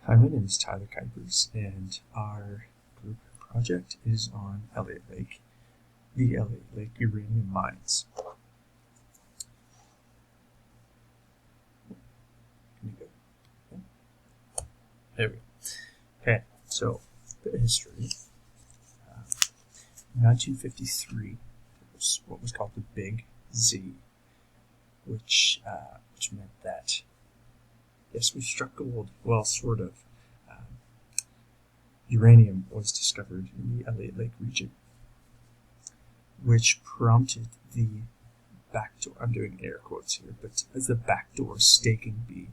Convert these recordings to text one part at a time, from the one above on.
Hi, my name is Tyler Kuipers, and our group project is on Elliot Lake, the Elliot Lake uranium mines. There we go. Okay, so a bit of history. In 1953, there was what was called the Big Z, which meant that, yes, we struck gold. Well, sort of. Uranium was discovered in the Elliot Lake region, which prompted the backdoor, I'm doing air quotes here, but as the backdoor staking bee,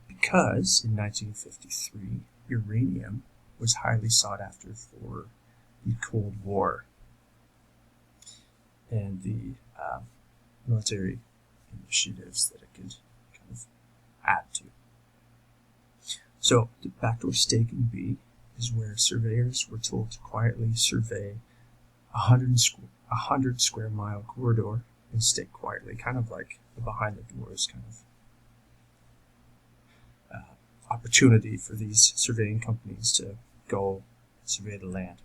because in 1953, uranium was highly sought after for the Cold War and the military initiatives that it could kind of add to. So the backdoor staking bee is where surveyors were told to quietly survey a 100 square mile corridor and stake quietly, kind of like the behind the doors kind of opportunity for these surveying companies to go survey the land.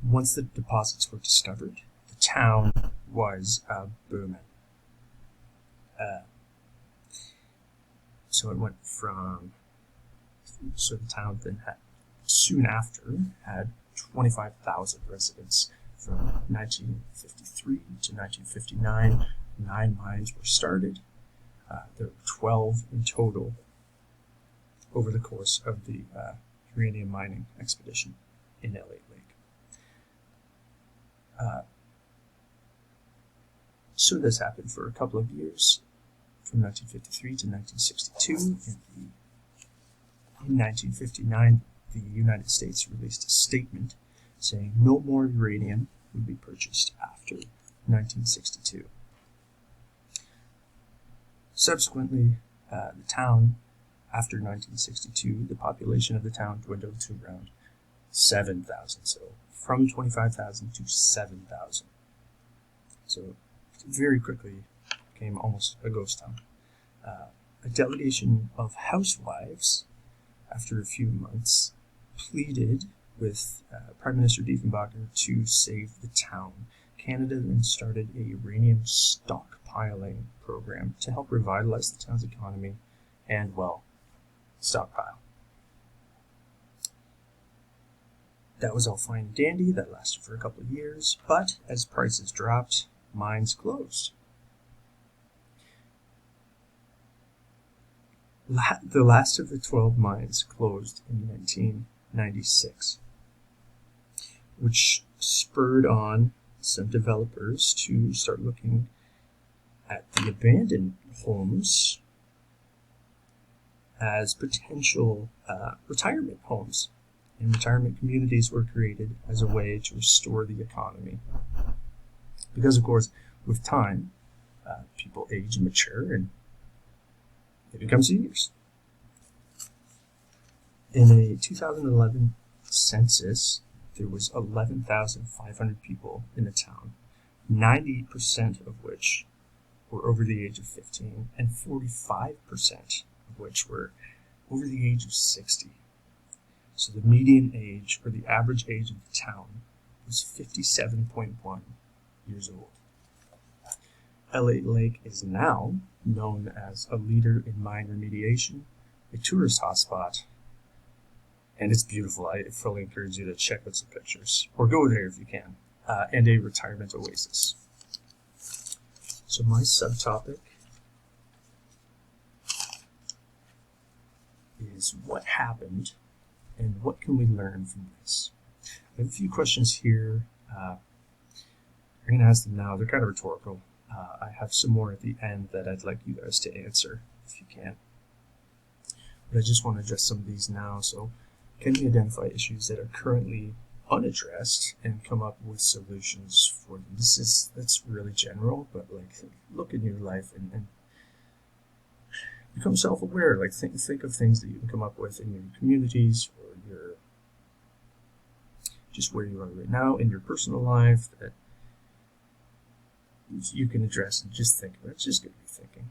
Once the deposits were discovered, the town was booming. So it went from, so the town then had, soon after, had 25,000 residents. From 1953 to 1959, 9 mines were started. There were 12 in total over the course of the uranium mining expedition in Elliot Lake. So this happened for a couple of years, from 1953 to 1962. In 1959, the United States released a statement saying no more uranium would be purchased after 1962. Subsequently, the town, after 1962, the population of the town dwindled to around 7,000. So from 25,000 to 7,000. So very quickly became almost a ghost town. A delegation of housewives, after a few months, pleaded with Prime Minister Diefenbacher to save the town. Canada then started a uranium stockpiling program to help revitalize the town's economy and, well, stockpile. That was all fine and dandy. That lasted for a couple of years, but as prices dropped, mines closed. The last of the 12 mines closed in 1996, which spurred on some developers to start looking at the abandoned homes as potential retirement homes. And retirement communities were created as a way to restore the economy. Because, of course, with time, people age and mature and they become seniors. In a 2011 census, there was 11,500 people in the town, 90% of which were over the age of 15, and 45% of which were over the age of 60. So the median age, or the average age of the town, was 57.1 years old. Elliot Lake is now known as a leader in mine remediation, a tourist hotspot, and it's beautiful. I fully encourage you to check out some pictures, or go there if you can, and a retirement oasis. So my subtopic is what happened and what can we learn from this. I have a few questions here. I'm going to ask them now. They're kind of rhetorical. I have some more at the end that I'd like you guys to answer, if you can. But I just want to address some of these now. So, can we identify issues that are currently unaddressed and come up with solutions for them? That's really general, but like look in your life and become self-aware. Like think of things that you can come up with in your communities or your just where you are right now in your personal life that you can address and just think about. It's just good to be thinking.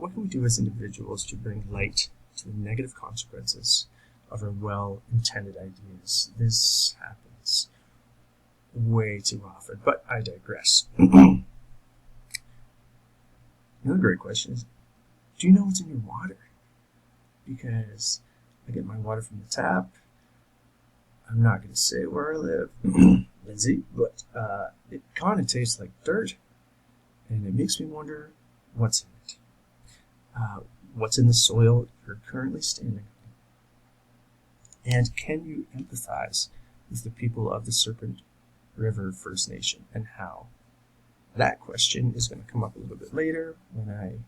What can we do as individuals to bring light to the negative consequences of our well-intended ideas. This happens way too often, but I digress. Another great question is, do you know what's in your water? Because I get my water from the tap. I'm not going to say where I live, Lindsay, but it kind of tastes like dirt, and it makes me wonder what's in it. What's in the soil you're currently standing on? And can you empathize with the people of the Serpent River First Nation and how? That question is going to come up a little bit later when I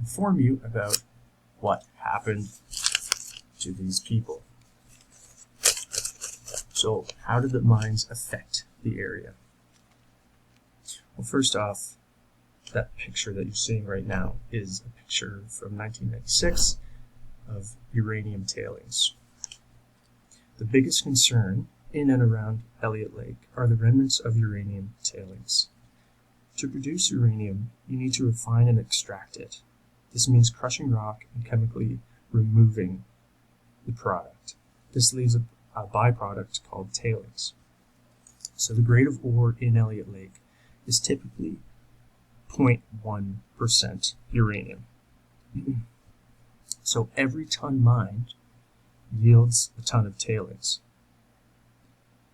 inform you about what happened to these people. So, how did the mines affect the area? Well, first off, that picture that you're seeing right now is a picture from 1996 of uranium tailings. The biggest concern in and around Elliot Lake are the remnants of uranium tailings. To produce uranium, you need to refine and extract it. This means crushing rock and chemically removing the product. This leaves a byproduct called tailings. So the grade of ore in Elliot Lake is typically 0.1% uranium. So every ton mined yields a ton of tailings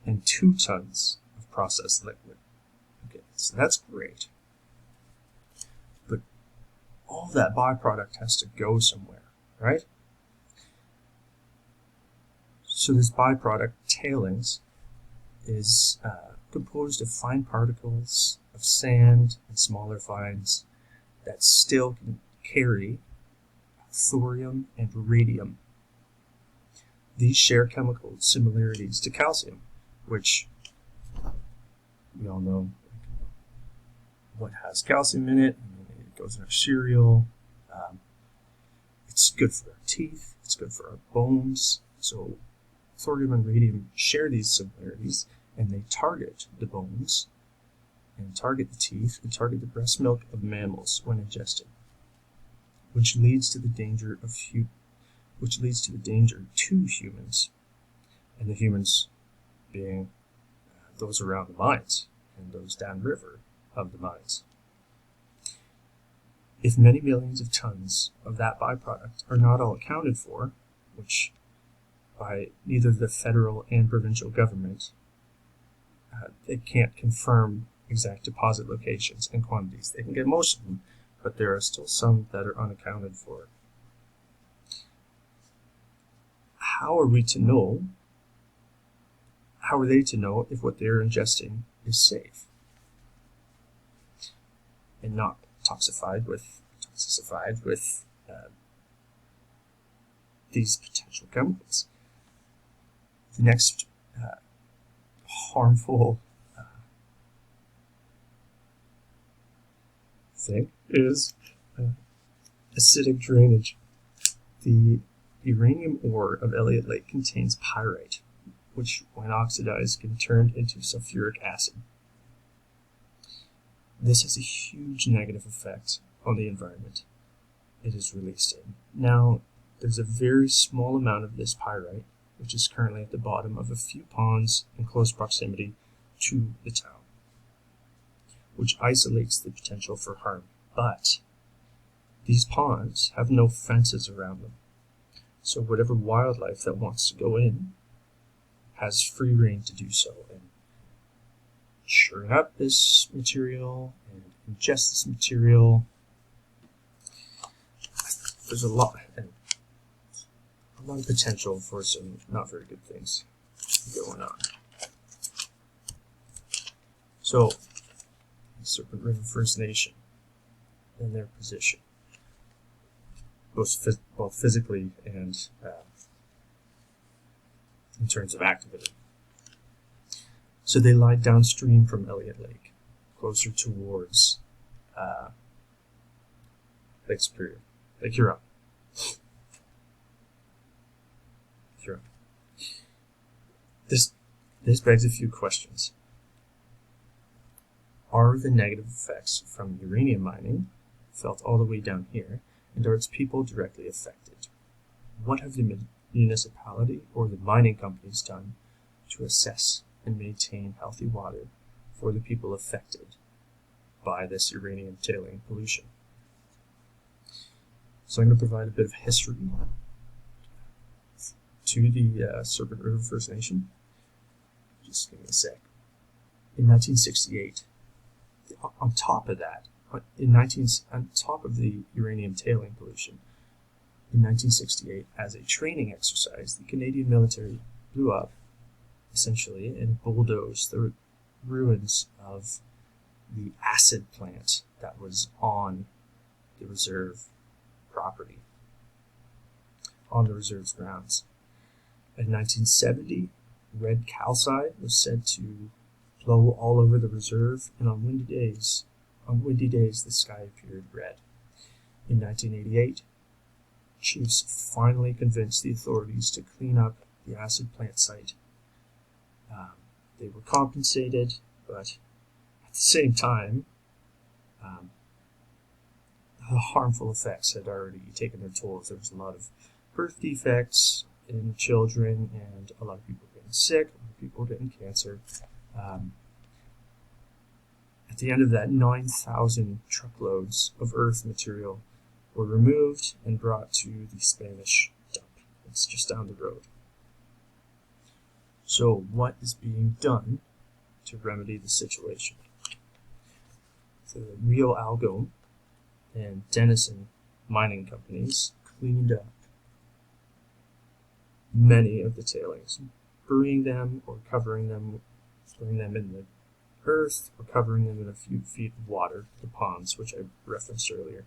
and 2 tons of processed liquid. Okay, so that's great. But all that byproduct has to go somewhere, right? So this byproduct, tailings, is composed of fine particles of sand and smaller fines that still can carry thorium and radium. These share chemical similarities to calcium, which we all know what has calcium in it. It goes in our cereal. It's good for our teeth. It's good for our bones. So thorium and radium share these similarities, and they target the bones, and target the teeth, and target the breast milk of mammals when ingested, which leads to the danger to humans, and the humans being those around the mines and those downriver of the mines. If many millions of tons of that byproduct are not all accounted for, which by neither the federal and provincial government, they can't confirm exact deposit locations and quantities. They can get most of them, but there are still some that are unaccounted for. How are they to know if what they're ingesting is safe and not toxified with these potential chemicals? The next harmful thing is acidic drainage. The uranium ore of Elliot Lake contains pyrite, which, when oxidized, can turn into sulfuric acid. This has a huge negative effect on the environment it is released in. Now, there's a very small amount of this pyrite, which is currently at the bottom of a few ponds in close proximity to the town, which isolates the potential for harm. But these ponds have no fences around them, so whatever wildlife that wants to go in has free rein to do so and churn up this material and ingest this material. There's a lot of potential for some not very good things going on. So, Serpent River First Nation and their position, both physically and in terms of activism. So they lie downstream from Elliot Lake, closer towards Lake Superior, Lake Huron. This begs a few questions. Are the negative effects from uranium mining felt all the way down here, and are its people directly affected? What have the municipality or the mining companies done to assess and maintain healthy water for the people affected by this uranium tailing pollution? So I'm going to provide a bit of history to the Serpent River First Nation. Just give me a sec. In 1968, on top of that, on top of the uranium tailing pollution, in 1968, as a training exercise, the Canadian military blew up, essentially, and bulldozed the ruins of the acid plant that was on the reserve property, on the reserve's grounds. In 1970, red calcite was said to flow all over the reserve, and on windy days, the sky appeared red. In 1988, chiefs finally convinced the authorities to clean up the acid plant site. They were compensated, but at the same time, the harmful effects had already taken their toll. There was a lot of birth defects in children, and a lot of people getting sick, a lot of people getting cancer. At the end of that, 9,000 truckloads of earth material were removed and brought to the Spanish dump. It's just down the road. So what is being done to remedy the situation? The Rio Algo and Denison mining companies cleaned up many of the tailings, burying them or covering them, throwing them in the earth or covering them in a few feet of water, the ponds, which I referenced earlier.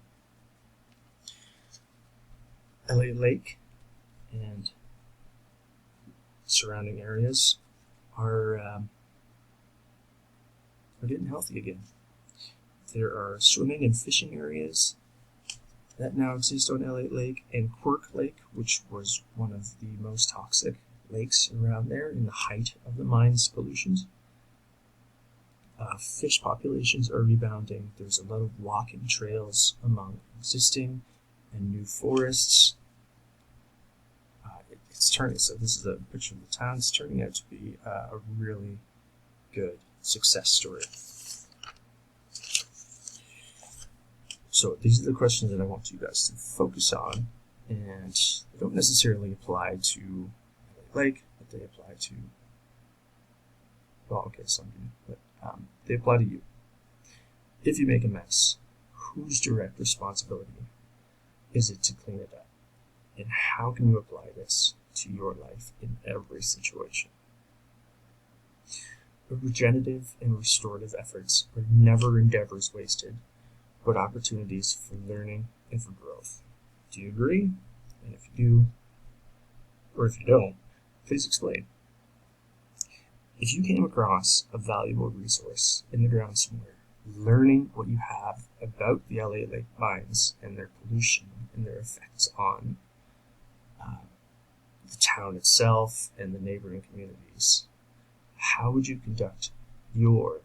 Elliot Lake and surrounding areas are getting healthy again. There are swimming and fishing areas that now exist on Elliot Lake, and Quirk Lake, which was one of the most toxic lakes around there in the height of the mine's pollutions. Fish populations are rebounding. There's a lot of walking trails among existing and new forests. It's turning, so this is a picture of the town. It's turning out to be a really good success story. So these are the questions that I want you guys to focus on, and they don't necessarily apply to Lake, but they apply to, well, okay, some do, but they apply to you. If you make a mess, whose direct responsibility is it to clean it up? And how can you apply this to your life in every situation? Regenerative and restorative efforts are never endeavors wasted, but opportunities for learning and for growth. Do you agree? And if you do, or if you don't, please explain. If you came across a valuable resource in the ground somewhere, learning what you have about the Elliot Lake mines and their pollution and their effects on the town itself and the neighboring communities, how would you conduct your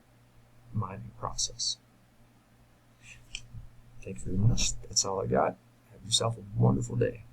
mining process? Thank you very much. That's all I got. Have yourself a wonderful day.